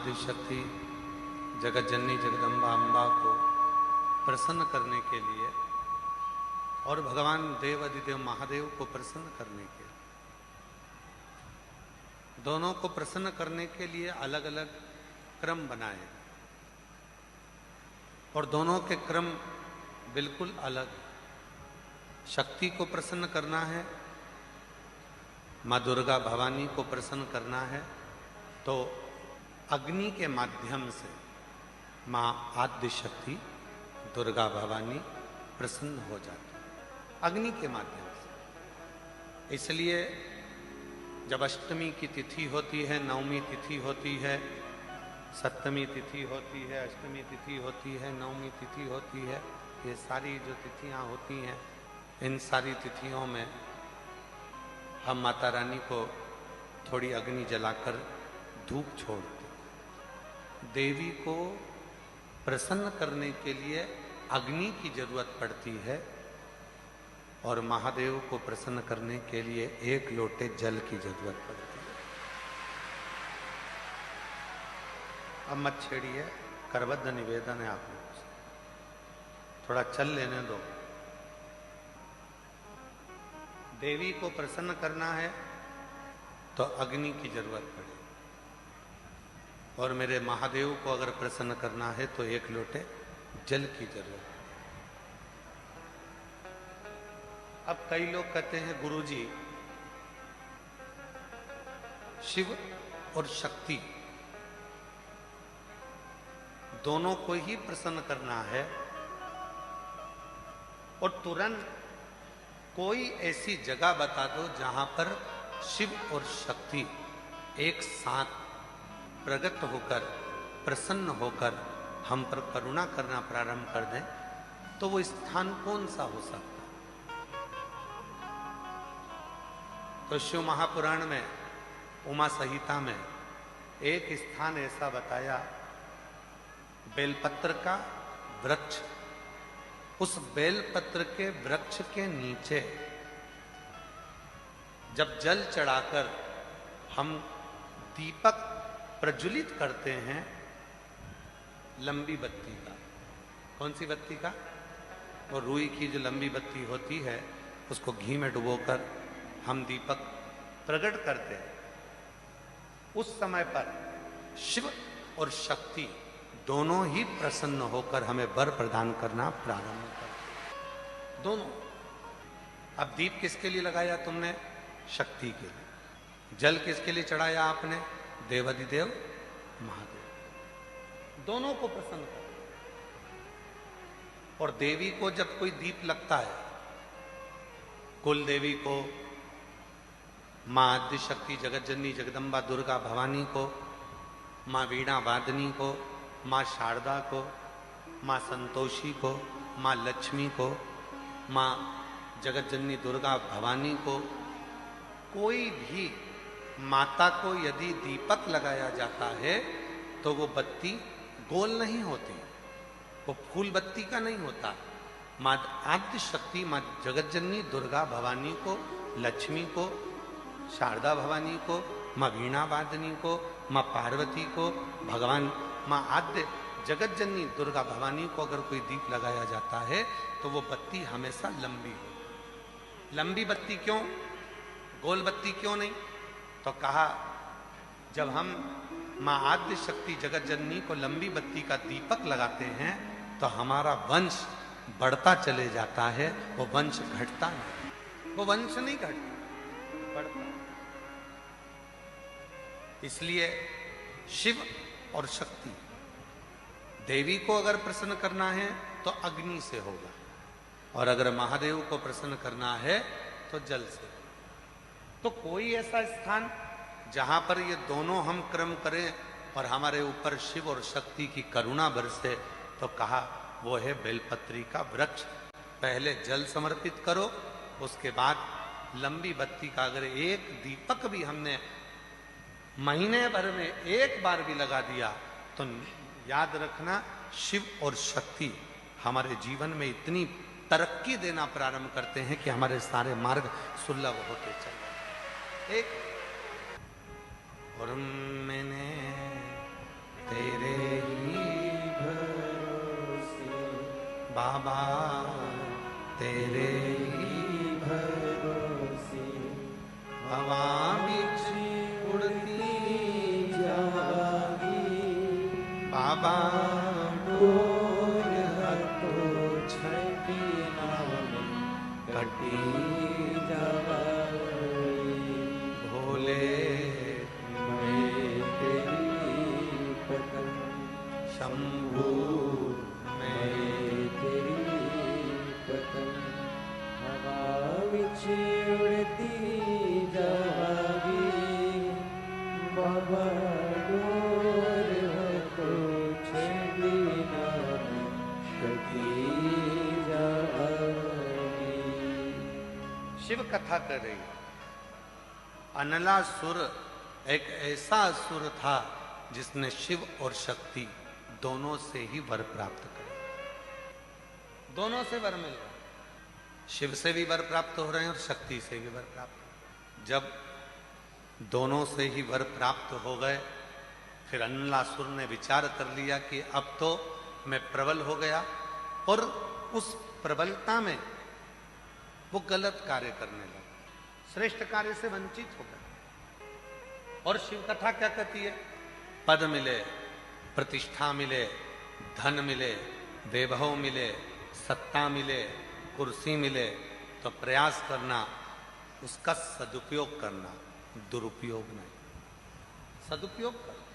आदि शक्ति जगत जननी जगदम्बा अम्बा को प्रसन्न करने के लिए और भगवान देव अधिदेव महादेव को प्रसन्न करने के लिए, दोनों को प्रसन्न करने के लिए अलग अलग क्रम बनाए और दोनों के क्रम बिल्कुल अलग। शक्ति को प्रसन्न करना है, माँ दुर्गा भवानी को प्रसन्न करना है तो अग्नि के माध्यम से माँ आद्य शक्ति दुर्गा भवानी प्रसन्न हो जाती है, अग्नि के माध्यम से। इसलिए जब अष्टमी की तिथि होती है, नवमी तिथि होती है, सप्तमी तिथि होती है, अष्टमी तिथि होती है, नवमी तिथि होती है, ये सारी जो तिथियां होती हैं, इन सारी तिथियों में हम माता रानी को थोड़ी अग्नि जलाकर धूप छोड़ते। देवी को प्रसन्न करने के लिए अग्नि की जरूरत पड़ती है और महादेव को प्रसन्न करने के लिए एक लोटे जल की जरूरत पड़ती है। अब मत छेड़िए, करबद्ध निवेदन है आप लोगों से, थोड़ा चल लेने दो। देवी को प्रसन्न करना है तो अग्नि की जरूरत पड़ेगी और मेरे महादेव को अगर प्रसन्न करना है तो एक लोटे जल की जरूरत है। अब कई लोग कहते हैं गुरुजी शिव और शक्ति दोनों को ही प्रसन्न करना है और तुरंत कोई ऐसी जगह बता दो जहां पर शिव और शक्ति एक साथ प्रकट होकर प्रसन्न होकर हम पर करुणा करना प्रारंभ कर दें, तो वो स्थान कौन सा हो सकता है? तो शिव महापुराण में उमा संहिता में एक स्थान ऐसा बताया, बेलपत्र का वृक्ष। उस बेलपत्र के वृक्ष के नीचे जब जल चढ़ाकर हम दीपक प्रज्वलित करते हैं, लंबी बत्ती का, कौन सी बत्ती का? वो रुई की जो लंबी बत्ती होती है, उसको घी में डुबोकर हम दीपक प्रकट करते हैं। उस समय पर शिव और शक्ति दोनों ही प्रसन्न होकर हमें वर प्रदान करना प्रारंभ कर दोनों। अब दीप किसके लिए लगाया तुमने? शक्ति के लिए। जल किसके लिए चढ़ाया आपने? देवाधिदेव महादेव। दोनों को प्रसन्न कर। और देवी को जब कोई दीप लगता है, कुल देवी को, मां आद्य शक्ति जगत जननी जगदम्बा दुर्गा भवानी को, मां वीणा वादनी को, मां शारदा को, मां संतोषी को, मां लक्ष्मी को, मां जगत जननी दुर्गा भवानी को, कोई भी माता को यदि दीपक लगाया जाता है तो वो बत्ती गोल नहीं होती, वो फूल बत्ती का नहीं होता। मां आद्य शक्ति मां जगत जननी दुर्गा भवानी को, लक्ष्मी को, शारदा भवानी को, मां वीणा वादनी को, मां पार्वती को, भगवान मां आद्य जगत जननी दुर्गा भवानी को अगर कोई दीप लगाया जाता है तो वो बत्ती हमेशा लंबी हो। लंबी बत्ती क्यों? गोल बत्ती क्यों नहीं? तो कहा जब हम मां आद्य शक्ति जगत जननी को लंबी बत्ती का दीपक लगाते हैं तो हमारा वंश बढ़ता चले जाता है, वो वंश घटता नहीं, वो वंश नहीं घटता, बढ़ता। इसलिए शिव और शक्ति, देवी को अगर प्रसन्न करना है तो अग्नि से होगा और अगर महादेव को प्रसन्न करना है तो जल से। तो कोई ऐसा स्थान जहां पर ये दोनों हम क्रम करें और हमारे ऊपर शिव और शक्ति की करुणा बरसे, तो कहा वो है बेलपत्री का वृक्ष। पहले जल समर्पित करो, उसके बाद लंबी बत्ती का अगर एक दीपक भी हमने महीने भर में एक बार भी लगा दिया तो याद रखना शिव और शक्ति हमारे जीवन में इतनी तरक्की देना प्रारंभ करते हैं कि हमारे सारे मार्ग सुलभ होते चले। एक और मैंने तेरे ही भरोसे बाबा तेरे ही भरोसे हवा बिच उड़ती जागी बाबा डोर हथो छठी नाम कटी जागी भोले मैं तेरी पतंग शंभू मैं तेरी पतंग हवा विच उड़ती जागी बाबा डोर हथो छठी नाम कटी जागी। शिव कथा कर रही है। अनलासुर एक ऐसा असुर था जिसने शिव और शक्ति दोनों से ही वर प्राप्त करे। दोनों से वर मिल रहे, शिव से भी वर प्राप्त हो रहे हैं और शक्ति से भी वर प्राप्त हो रहे हैं। जब दोनों से ही वर प्राप्त हो गए, फिर अनलासुर ने विचार कर लिया कि अब तो मैं प्रबल हो गया, और उस प्रबलता में वो गलत कार्य करने लगा, श्रेष्ठ कार्य से वंचित हो गए। और शिव कथा क्या कहती है? पद मिले, प्रतिष्ठा मिले, धन मिले, वैभव मिले, सत्ता मिले, कुर्सी मिले, तो प्रयास करना उसका सदुपयोग करना, दुरुपयोग नहीं, सदुपयोग करना।